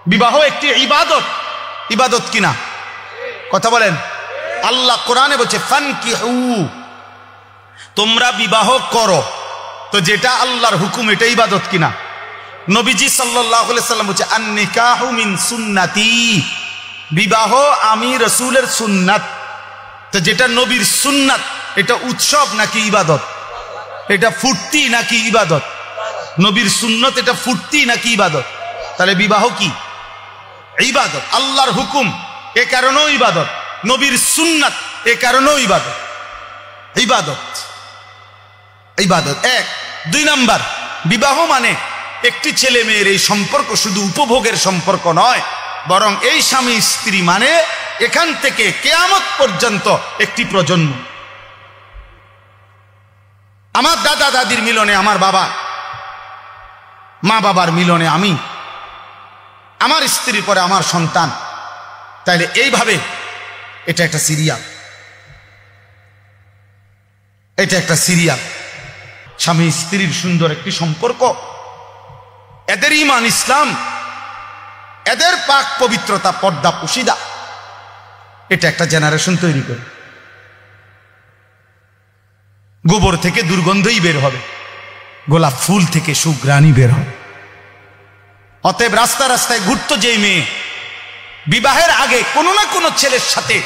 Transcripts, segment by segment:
বিবাহ একটি ইবাদত, ইবাদত কিনা কথা বলেন। আল্লাহ কোরআনে বলছে ফানকিহু, তোমরা বিবাহ করো। তো যেটা আল্লাহর হুকুম এটা ইবাদত কিনা? নবীজি সাল্লাল্লাহু আলাইহি সাল্লাম বলছে আন-নিকাহু মিন সুন্নতি, বিবাহ আমি রাসূলের সুন্নাত। তো যেটা নবীর সুন্নাত এটা উৎসব নাকি ইবাদত? এটা ফুর্তি নাকি ইবাদত? নবীর সুন্নত এটা ফুর্তি নাকি ইবাদত? তাহলে বিবাহ কি? ইবাদত। আল্লাহর হুকুম এ কারণেও ইবাদত, নবীর সুন্নাত এ কারণেও ইবাদত। ইবাদত ইবাদত এক। দুই নাম্বার, বিবাহ মানে একটি ছেলে মেয়ের এই সম্পর্ক শুধু উপভোগের সম্পর্ক নয়, বরং এই স্বামী স্ত্রী মানে এখান থেকে কিয়ামত পর্যন্ত একটি প্রজন্ম। আমার দাদা দাদির মিলনে আমার বাবা, মা বাবার মিলনে আমি, আমার স্ত্রীর পরে আমার সন্তান। তাইলে এইভাবে এটা একটা সিরিয়াল, এটা একটা সিরিয়াল। স্বামী স্ত্রীর সুন্দর একটি সম্পর্ক, এদের ঈমান ইসলাম, এদের পাক পবিত্রতা, পর্দা পুশিদা, এটা একটা জেনারেশন তৈরি করে। গোবর থেকে দুর্গন্ধই বের হবে, গোলাপ ফুল থেকে সুঘ্রাণই বের হবে। অতএব রাস্তা রাস্তায় ঘুরত যে মেয়ে বিবাহের আগে কোনো না কোনো ছেলের সাথে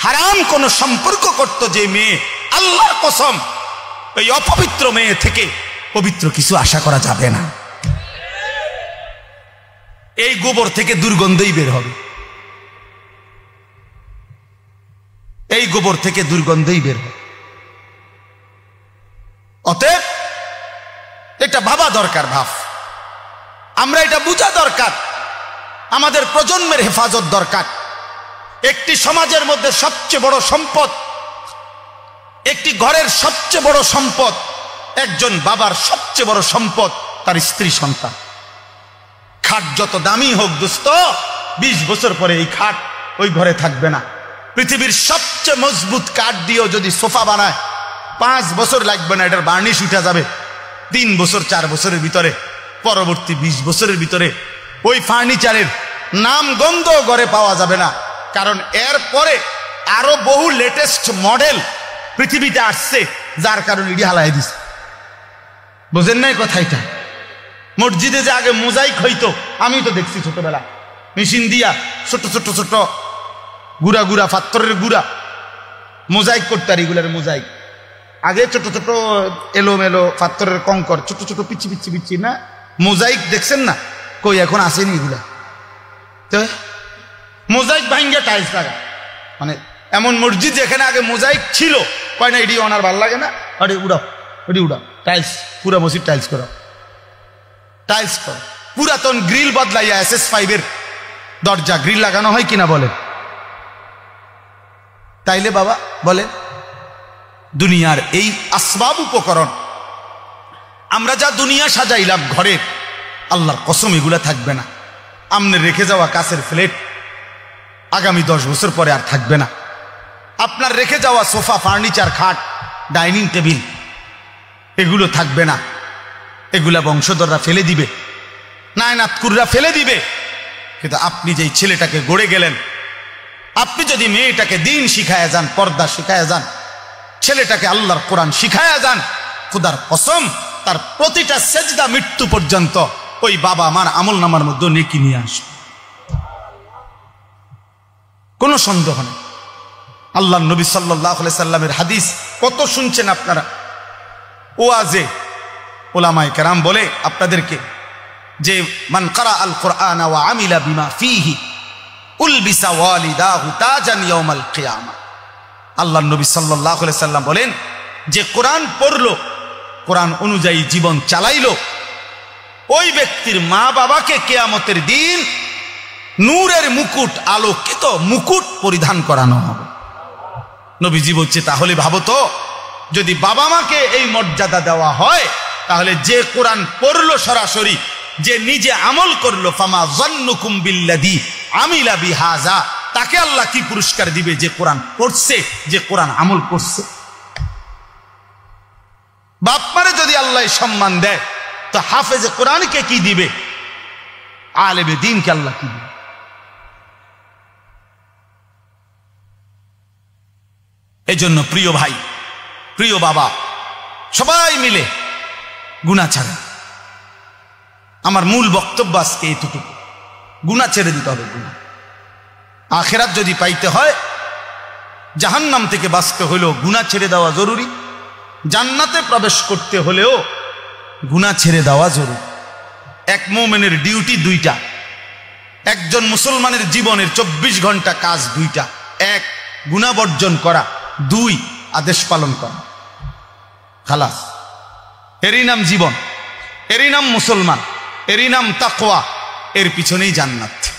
হারাম কোনো সম্পর্ক করত যে মেয়ে, আল্লাহর কসম ওই অপবিত্র মেয়ে থেকে পবিত্র কিছু আশা করা যাবে না। এই গোবর থেকে দুর্গন্ধই বের হবে, এই গোবর থেকে দুর্গন্ধই বের হবে। অতএব এটা ভাবা দরকার, ভাব আমরা এটা বোঝা দরকার, আমাদের প্রজন্মের হেফাজত দরকার। একটি সমাজের মধ্যে সবচেয়ে বড় সম্পদ, একটি ঘরের সবচেয়ে বড় সম্পদ, একজন বাবার সবচেয়ে বড় সম্পদ তার স্ত্রী সন্তান। খাট যত দামি হোক দোস্ত, 20 বছর পরে এই খাট ওই ঘরে থাকবে না। পৃথিবীর সবচেয়ে মজবুত কাঠ দিয়েও যদি সোফা বানায় 5 বছর লাগবে না, এটার বার্নিশ উঠে যাবে 3 বছর 4 বছরের ভিতরে। পরবর্তী 20 বছরের ভিতরে ওই ফার্নিচারের নাম গন্ধ ঘরে পাওয়া যাবে না, কারণ এর পরে আরো বহু লেটেস্ট মডেল পৃথিবীতে আসছে, যার কারণে ইডি হালাই দিছে। বুঝেন নাই কথাটা? মসজিদে যে আগে মোজাইক হইতো, আমি তো দেখছি ছোটবেলা মেশিন দিয়া ছোট ছোট ছোট গুড়া গুড়া পাথরের গুড়া মোজাইক করতে, আর এগুলার মোজাইক আগে ছোট ছোট এলোমেলো পাথরের কঙ্কর, ছোট ছোট পিচ্ছি পিচ্ছি পিচ্ছি না মোজাইক দেখছেন না? কই এখন আসেনি এগুলা। তো মোজাইক ভাঙ্গে টাইলস লাগা, মানে এমন মসজিদ যেখানে আগে মোজাইক ছিল, কয় না এডি ওনার ভাল লাগে না, আরে উড়াও এডি উড়াও, টাইলস পুরা মসজিদ টাইলস করো, টাইলস করো। পুরাতন গ্রিল বদলাইয়া SS5 দরজা গ্রিল লাগানো হয় কিনা বলেন? তাইলে বাবা বলে দুনিয়ার এই আসবাব উপকরণ আমরা যা দুনিয়া সাজাইলাম ঘরের, আল্লাহর কসম এগুলা থাকবে না। আমনে রেখে যাওয়া কাছের প্লেট আগামী 10 বছর পরে আর থাকবে না। আপনার রেখে যাওয়া সোফা, ফার্নিচার, খাট, ডাইনিং টেবিল এগুলো থাকবে না। এগুলা বংশধররা ফেলে দিবে, নায়নাতকুররা ফেলে দিবে। কিন্তু আপনি যেই ছেলেটাকে গড়ে গেলেন, আপনি যদি মেয়েটাকে দিন শিখায়া যান, পর্দা শিখায়া যান, ছেলেটাকে আল্লাহর কোরআন শিখায়া যান, খোদার কসম তার প্রতিটা সেজদা মৃত্যু পর্যন্ত ওই বাবা মার আমল নামার মধ্যে নেকি নিয়ে আসবে, কোনো সন্দেহ নেই। আল্লাহর নবী সাল্লাল্লাহু আলাইহি সাল্লামের হাদিস কত শুনছেন আপনারা। ওয়াজে উলামায়ে কেরাম বলে আপনাদেরকে যে মান ক্বারা আল কুরআন ওয়া আমিলা বিমা ফীহি উলবিসা ওয়ালিদাহু তাজান ইয়াউমাল কিয়ামা। আল্লাহর নবী সাল্লাল্লাহু আলাইহি সাল্লাম বলেন, যে কোরআন পড়লো, কোরআন অনুযায়ী জীবন চালাইলো, ওই ব্যক্তির মা বাবাকে কিয়ামতের দিন নূরের মুকুট, আলোকিত মুকুট পরিধান করানো হবে। নবীজি বলছে তাহলে ভাবো তো, যদি বাবা মাকে এই মর্যাদা দেওয়া হয়, তাহলে যে কোরআন পড়লো সরাসরি, যে নিজে আমল করলো, ফামা যান্নুকুম বিল্লাযী আমিলা বিহাযা, তাকে আল্লাহ কি পুরস্কার দিবে? যে কোরআন পড়ছে, যে কোরআন আমল করছে। বাপ মারে যদি আল্লাহ সম্মান দেয়, তো হাফেজে কোরআনকে কি দিবে? আলেমে দ্বীনকে আল্লাহ কি দিবেন? এজন্য প্রিয় ভাই, প্রিয় বাবা, সবাই মিলে গুনাহ ছাড়েন। আমার মূল বক্তব্য আজকে এতটুকু, গুনাহ ছেড়ে দিতে হবে। গুনাহ, আখিরাত যদি পাইতে হয়, জাহান্নাম থেকে বাঁচতে হলেও গুনাহ ছেড়ে দেওয়া জরুরি, জান্নাতে প্রবেশ করতে হলেও গুনাহ ছেড়ে দেওয়া জরুরি। এক মুমিনের ডিউটি দুইটা, একজন মুসলমানের জীবনের 24 ঘন্টা কাজ দুইটা। এক, গুনাহ বর্জন করা, দুই, আদেশ পালন করা। খালাস, এরই নাম জীবন, এরই নাম মুসলমান, এরই নাম তাকওয়া, এর পিছনেই জান্নাত।